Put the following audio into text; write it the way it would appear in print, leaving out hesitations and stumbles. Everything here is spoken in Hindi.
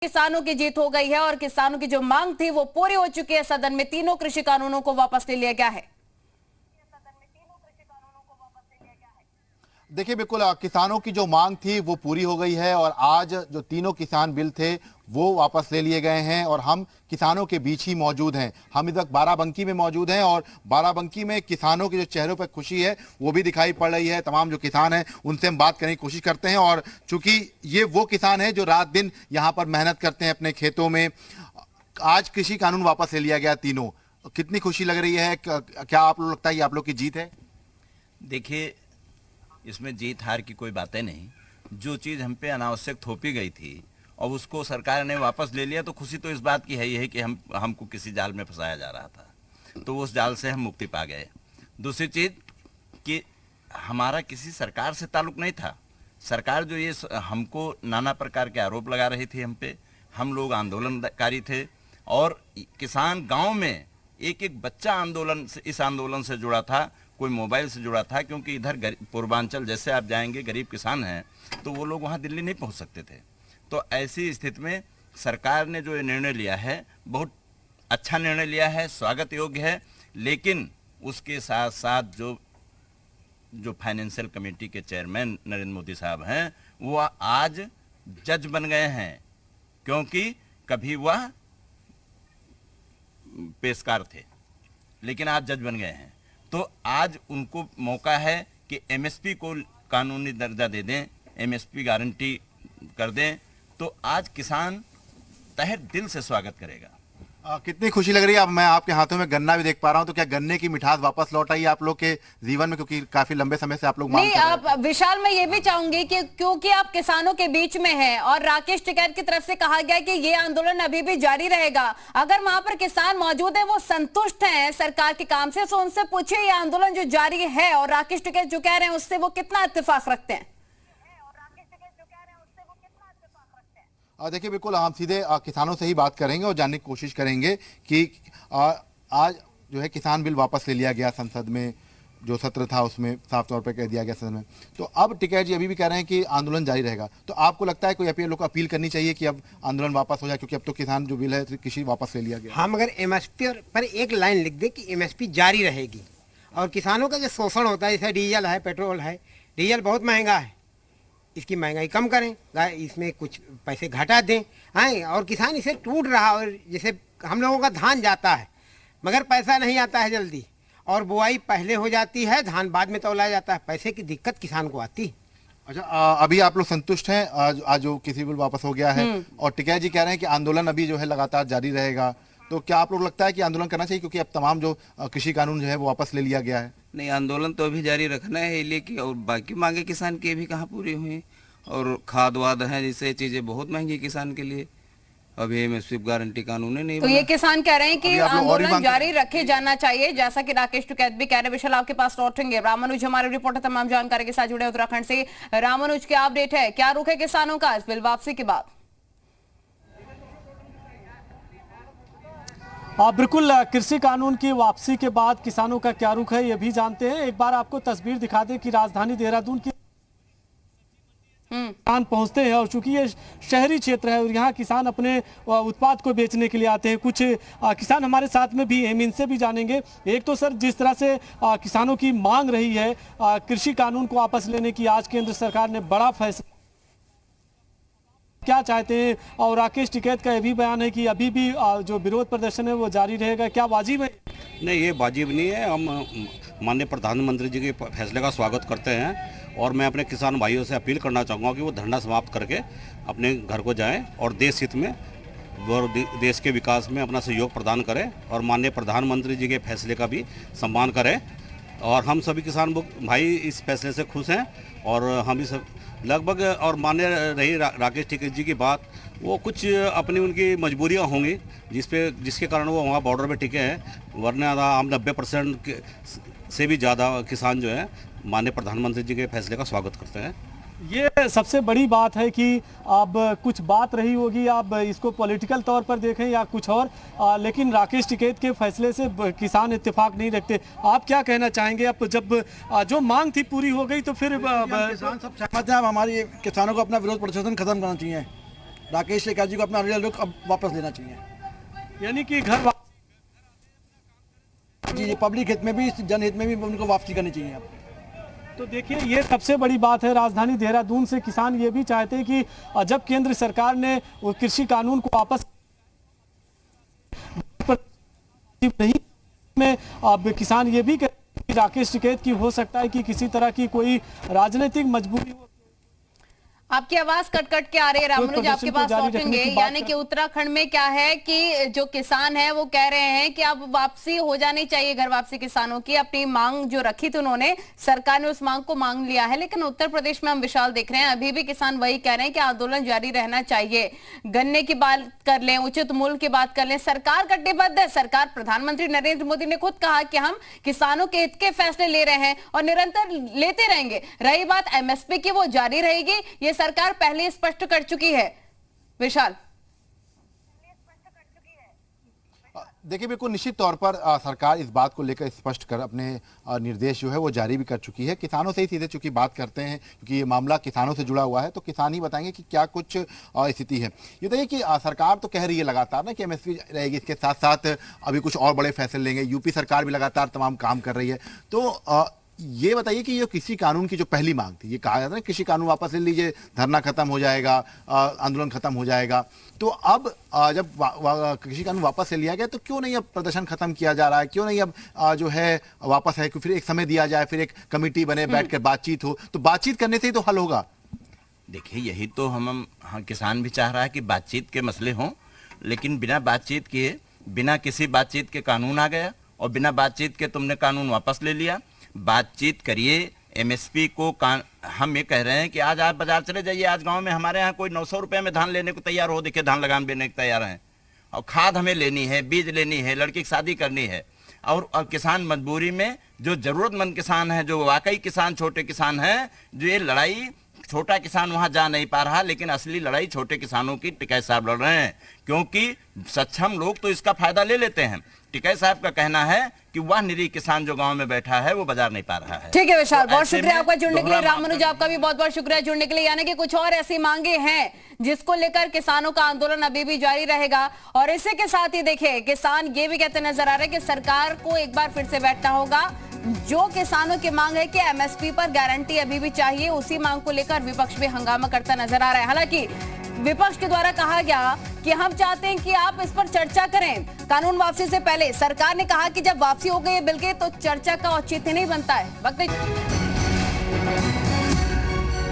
किसानों की जीत हो गई है और किसानों की जो मांग थी वो पूरी हो चुकी है। सदन में तीनों कृषि कानूनों को वापस ले लिया गया है। देखिए बिल्कुल किसानों की जो मांग थी वो पूरी हो गई है और आज जो तीनों किसान बिल थे वो वापस ले लिए गए हैं और हम किसानों के बीच ही मौजूद हैं। हम इस वक्त बाराबंकी में मौजूद हैं और बाराबंकी में किसानों के जो चेहरों पर खुशी है वो भी दिखाई पड़ रही है। तमाम जो किसान हैं उनसे हम बात करने की कोशिश करते हैं और चूंकि ये वो किसान हैं जो रात दिन यहाँ पर मेहनत करते हैं अपने खेतों में, आज कृषि कानून वापस ले लिया गया तीनों, कितनी खुशी लग रही है? क्या आप लोग लगता है ये आप लोग की जीत है? देखिए, इसमें जीत हार की कोई बातें नहीं। जो चीज़ हम पे अनावश्यक थोपी गई थी और उसको सरकार ने वापस ले लिया तो खुशी तो इस बात की है ही है कि हमको किसी जाल में फंसाया जा रहा था, तो उस जाल से हम मुक्ति पा गए। दूसरी चीज़ कि हमारा किसी सरकार से ताल्लुक़ नहीं था। सरकार जो ये हमको नाना प्रकार के आरोप लगा रही थी हम पे, हम लोग आंदोलनकारी थे और किसान गाँव में एक एक बच्चा इस आंदोलन से जुड़ा था, कोई मोबाइल से जुड़ा था, क्योंकि इधर पूर्वांचल जैसे आप जाएंगे गरीब किसान हैं तो वो लोग वहाँ दिल्ली नहीं पहुँच सकते थे। तो ऐसी स्थिति में सरकार ने जो ये निर्णय लिया है बहुत अच्छा निर्णय लिया है, स्वागत योग्य है। लेकिन उसके साथ साथ जो फाइनेंशियल कमेटी के चेयरमैन नरेंद्र मोदी साहब हैं वो आज जज बन गए हैं, क्योंकि कभी वह पेशकार थे लेकिन आज जज बन गए हैं। तो आज उनको मौका है कि एमएसपी को कानूनी दर्जा दे दें, एमएसपी गारंटी कर दें, तो आज किसान तहे दिल से स्वागत करेगा। कितनी खुशी लग रही है? अब मैं आपके हाथों में गन्ना भी देख पा रहा हूं, तो क्या गन्ने की मिठास वापस लौट आई आप लोग के जीवन में, क्योंकि काफी लंबे समय से आप लोग मांग कर रहे हैं? आप विशाल, मैं ये भी चाहूंगी कि क्योंकि आप किसानों के बीच में हैं और राकेश टिकैत की तरफ से कहा गया कि ये आंदोलन अभी भी जारी रहेगा, अगर वहां पर किसान मौजूद है वो संतुष्ट हैं सरकार के काम से, तो उनसे पूछिए ये आंदोलन जो जारी है और राकेश टिकैत जो कह रहे हैं उससे वो कितना इत्तेफाक रखते हैं। देखिए बिल्कुल हम सीधे किसानों से ही बात करेंगे और जानने की कोशिश करेंगे कि आज जो है किसान बिल वापस ले लिया गया संसद में, जो सत्र था उसमें साफ तौर पर कह दिया गया सदन में। तो अब टिकैत जी अभी भी कह रहे हैं कि आंदोलन जारी रहेगा, तो आपको लगता है कोई लोग को अपील करनी चाहिए कि अब आंदोलन वापस हो जाए, क्योंकि अब तो किसान जो बिल है कृषि वापस ले लिया गया? हम अगर एमएसपी पर एक लाइन लिख दे कि एमएसपी जारी रहेगी और किसानों का जो शोषण होता है, जैसे डीजल है, पेट्रोल है, डीजल बहुत महंगा है, इसकी महंगाई कम करें, इसमें कुछ पैसे घटा दें। हाँ, और किसान इसे टूट रहा, और जैसे हम लोगों का धान जाता है मगर पैसा नहीं आता है जल्दी, और बुआई पहले हो जाती है, धान बाद में तौलाया जाता है, पैसे की दिक्कत किसान को आती है। अच्छा, अभी आप लोग संतुष्ट हैं आज जो कृषि बिल वापस हो गया है? और टिकैत जी कह रहे हैं कि आंदोलन अभी जो है लगातार जारी रहेगा, तो क्या आप लोग लगता है कि आंदोलन करना चाहिए, क्योंकि अब तमाम जो कृषि कानून जो है वो वापस ले लिया गया है? नहीं, आंदोलन तो अभी जारी रखना है, लेकिन और बाकी मांगे किसान की भी कहाँ पूरी हुई, और खाद वाद है, जैसे चीज़ें बहुत महंगी किसान के लिए, अभी एमएसपी गारंटी कानून ही नहीं। तो ये किसान कह रहे हैं कि आंदोलन जारी रखे जाना चाहिए, जैसा कि राकेश टिकैत भी कह रहे हैं। विशाल, आपके पास लौटेंगे। रामानुज हमारे रिपोर्टर तमाम जानकारी के साथ जुड़े उत्तराखंड से। रामानुज, क्या अपडेट है, क्या रुख है किसानों का इस बिल वापसी के बाद? बिल्कुल, कृषि कानून की वापसी के बाद किसानों का क्या रुख है ये भी जानते हैं। एक बार आपको तस्वीर दिखा दें कि राजधानी देहरादून की किसान पहुंचते हैं और चूंकि ये शहरी क्षेत्र है और यहाँ किसान अपने उत्पाद को बेचने के लिए आते हैं। कुछ किसान हमारे साथ में भी हैं, इनसे भी जानेंगे। एक तो सर, जिस तरह से किसानों की मांग रही है कृषि कानून को वापस लेने की, आज केंद्र सरकार ने बड़ा फैसला, क्या चाहते हैं? और राकेश टिकैत का यह भी बयान है कि अभी भी जो विरोध प्रदर्शन है वो जारी रहेगा, क्या वाजिब है? नहीं, ये वाजिब नहीं है। हम माननीय प्रधानमंत्री जी के फैसले का स्वागत करते हैं और मैं अपने किसान भाइयों से अपील करना चाहूँगा कि वो धरना समाप्त करके अपने घर को जाएं और देश हित में और देश के विकास में अपना सहयोग प्रदान करें और माननीय प्रधानमंत्री जी के फैसले का भी सम्मान करें। और हम सभी किसान भाई इस फैसले से खुश हैं और हम इस लगभग, और मान्य रही राकेश टिकैत जी की बात, वो कुछ अपनी उनकी मजबूरियां होंगी जिसके कारण वो वहाँ बॉर्डर पे टिके हैं, वरना हम 90% से भी ज़्यादा किसान जो है माननीय प्रधानमंत्री जी के फैसले का स्वागत करते हैं। ये सबसे बड़ी बात है कि अब कुछ बात रही होगी, आप इसको पॉलिटिकल तौर पर देखें या कुछ और, लेकिन राकेश टिकैत के फैसले से किसान इत्तेफाक नहीं रखते। आप क्या कहना चाहेंगे? अब जब जो मांग थी पूरी हो गई तो फिर किसान सब सहमत हैं। अब हमारी किसानों को अपना विरोध प्रदर्शन खत्म करना चाहिए। राकेश टिकैत जी को अपना रियल लुक अब वापस लेना चाहिए। यानी कि घर जी पब्लिक हित में भी, जनहित में भी उनको वापसी करनी चाहिए अब। तो देखिए ये सबसे बड़ी बात है, राजधानी देहरादून से किसान ये भी चाहते हैं कि जब केंद्र सरकार ने वो कृषि कानून को वापस नहीं में, अब किसान ये भी कहते हैं कि राकेश टिकैत की हो सकता है कि किसी तरह की कोई राजनीतिक मजबूरी हो। आपकी आवाज कट कट के आ रही है रामनुज, आपके पास लौटेंगे। यानी कि उत्तराखंड में क्या है कि जो किसान है वो कह रहे हैं कि अब वापसी हो जानी चाहिए, घर वापसी किसानों की। अपनी मांग जो रखी थी उन्होंने, सरकार ने उस मांग को मांग लिया है। लेकिन उत्तर प्रदेश में हम विशाल देख रहे हैं अभी भी किसान वही कह रहे हैं कि आंदोलन जारी रहना चाहिए। गन्ने की बात कर लें, उचित मूल्य की बात कर लें, सरकार कटिबद्ध है। सरकार, प्रधानमंत्री नरेंद्र मोदी ने खुद कहा कि हम किसानों के हित के फैसले ले रहे हैं और निरंतर लेते रहेंगे। रही बात एमएसपी की, वो जारी रहेगी, ये सरकार पहले स्पष्ट कर चुकी है। विशाल, देखिए बिल्कुल निश्चित तौर पर सरकार इस बात को लेकर स्पष्ट कर अपने निर्देश जो है वो जारी भी कर चुकी है। किसानों से ही सीधे चूंकि बात करते हैं क्योंकि ये मामला किसानों से जुड़ा हुआ है, तो किसान ही बताएंगे कि क्या कुछ स्थिति है। ये बताइए कि सरकार तो कह रही है लगातार ना कि एमएसपी रहेगी, इसके साथ साथ अभी कुछ और बड़े फैसले लेंगे। यूपी सरकार भी लगातार तमाम काम कर रही है। तो ये बताइए कि ये कृषि कानून की जो पहली मांग थी, ये कहा जाता है कृषि कानून वापस ले लीजिए, धरना खत्म हो जाएगा, आंदोलन खत्म हो जाएगा। तो अब जब कृषि कानून वापस ले लिया गया तो क्यों नहीं अब प्रदर्शन खत्म किया जा रहा है? क्यों नहीं अब जो है वापस है कि फिर एक समय दिया जाए, फिर एक कमेटी बने, बैठ कर बातचीत हो? तो बातचीत करने से ही तो हल होगा। देखिए यही तो हम किसान भी चाह रहा है कि बातचीत के मसले हों, लेकिन बिना बातचीत किए, बिना किसी बातचीत के कानून आ गया और बिना बातचीत के तुमने कानून वापस ले लिया। बातचीत करिए। एमएसपी को हम ये कह रहे हैं कि आज आप बाजार चले जाइए, आज गांव में हमारे यहाँ कोई 900 रुपये में धान लेने को तैयार हो, देखिए धान लगान देने को तैयार हैं। और खाद हमें लेनी है, बीज लेनी है, लड़की की शादी करनी है। और किसान मजबूरी में, जो जरूरतमंद किसान है, जो वाकई किसान छोटे किसान हैं, जो ये लड़ाई छोटा किसान वहां जा नहीं पा रहा, लेकिन असली लड़ाई छोटे किसानों की टिकैत साहब लड़ रहे हैं, क्योंकि सक्षम लोग तो इसका फायदा ले लेते हैं। टिकैत साहब का कहना है कि वह निरीह किसान जो गांव में बैठा है वो बाजार नहीं पा रहा है। ठीक है विशाल, बहुत शुक्रिया आपका जुड़ने के लिए। रामनुज, आपका भी बहुत बहुत शुक्रिया जुड़ने के लिए। यानी कि कुछ और ऐसी मांगे हैं जिसको लेकर किसानों का आंदोलन अभी भी जारी रहेगा। और इसी के साथ ही देखिए किसान ये भी कहते नजर आ रहे हैं कि सरकार को एक बार फिर से बैठना होगा। जो किसानों की मांग है कि एमएसपी पर गारंटी अभी भी चाहिए, उसी मांग को लेकर विपक्ष भी हंगामा करता नजर आ रहा है। हालांकि विपक्ष के द्वारा कहा गया कि हम चाहते हैं कि आप इस पर चर्चा करें कानून वापसी से पहले। सरकार ने कहा कि जब वापसी हो गई है बिल के, तो चर्चा का औचित्य नहीं बनता है। वक्त